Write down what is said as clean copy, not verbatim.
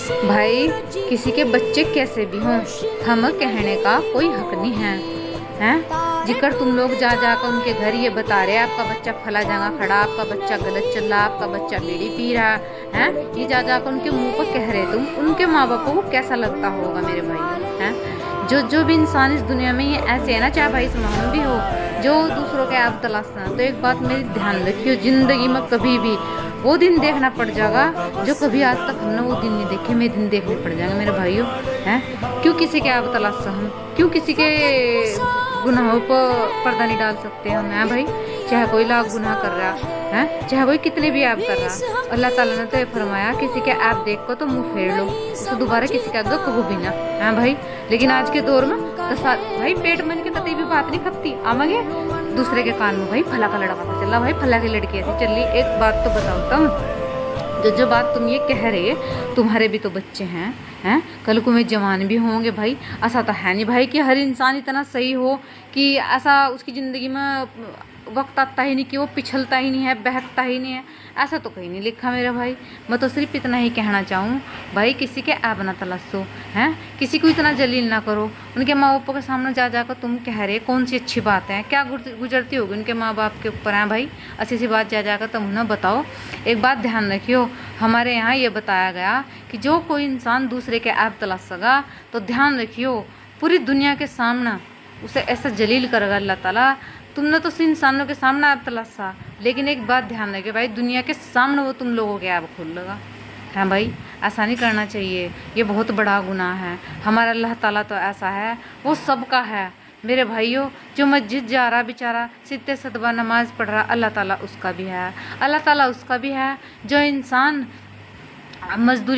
भाई किसी के बच्चे कैसे भी हों, हम कहने का कोई हक नहीं है। हैं जिक्र तुम लोग जा जाकर उनके घर ये बता रहे आपका बच्चा फला जगह खड़ा, आपका बच्चा गलत चल रहा, आपका बच्चा बीड़ी पी रहा है, ये जा जाकर उनके मुंह पर कह रहे तुम, उनके माँ बापों को कैसा लगता होगा मेरे भाई। हैं जो जो भी इंसान इस दुनिया में ये ऐसे है ना, चाहे भाई समाज भी हो, जो दूसरों के आप तलाशना, तो एक बात मेरी ध्यान रखियो, जिंदगी में कभी भी वो दिन देखना पड़ जाएगा जो कभी आज तक हमने वो दिन नहीं देखे, मैं दिन देखने पड़ जाएंगे मेरे भाइयों। हैं क्यों किसी के आप तलाश हम, क्यों किसी के गुनाहों पर पर्दा नहीं डाल सकते हम। हैं भाई चाहे कोई लाख गुनाह कर रहा है, चाहे कोई कितने भी ऐप कर रहा, अल्लाह ताला ने तो ये फरमाया किसी के ऐप देख कर तो मुंह फेर लो, उसको दोबारा किसी के आगे कबू भी ना। हैं भाई लेकिन आज के दौर में भाई पेट मन के तते भी बात नहीं खपती, आवागे दूसरे के कान में भाई फला का लड़का था चला, भाई फला की लड़की ऐसी चल रही। एक बात तो बताओ तुम, जो बात तुम ये कह रहे, तुम्हारे भी तो बच्चे हैं, कल को में जवान भी होंगे भाई। ऐसा तो है नहीं भाई कि हर इंसान इतना सही हो कि ऐसा उसकी ज़िंदगी में वक्त आता ही नहीं कि वो पिछलता ही नहीं है, बहकता ही नहीं है, ऐसा तो कहीं नहीं लिखा मेरा भाई। मैं तो सिर्फ इतना ही कहना चाहूँ भाई, किसी के ऐब ना तलाशो, हैं किसी को इतना जलील ना करो। उनके माँ बापों के सामने जा जाकर तुम कह रहे कौन सी अच्छी बात है, क्या गुजरती होगी उनके माँ बाप के ऊपर हैं भाई, अच्छी सी बात जा जाकर तुम उन्हें बताओ। एक बात ध्यान रखियो, हमारे यहाँ ये बताया गया कि जो कोई इंसान दूसरे के ऐब तलाश सका तो ध्यान रखियो पूरी दुनिया के सामने उसे ऐसा जलील करेगा अल्लाह ताला। तुमने तो इंसानों के सामने ऐब तलाशा, लेकिन एक बात ध्यान रखिए भाई, दुनिया के सामने वो तुम लोगों के ऐब खोल लेगा। हाँ भाई ऐसा नहीं करना चाहिए, ये बहुत बड़ा गुनाह है। हमारा अल्लाह ताला तो ऐसा है, वो सबका है मेरे भाइयों। जो मस्जिद जा रहा बेचारा सित्ते सतबा नमाज पढ़ रहा, अल्लाह ताला उसका भी है, अल्लाह ताला उसका भी है। जो इंसान मजदूरी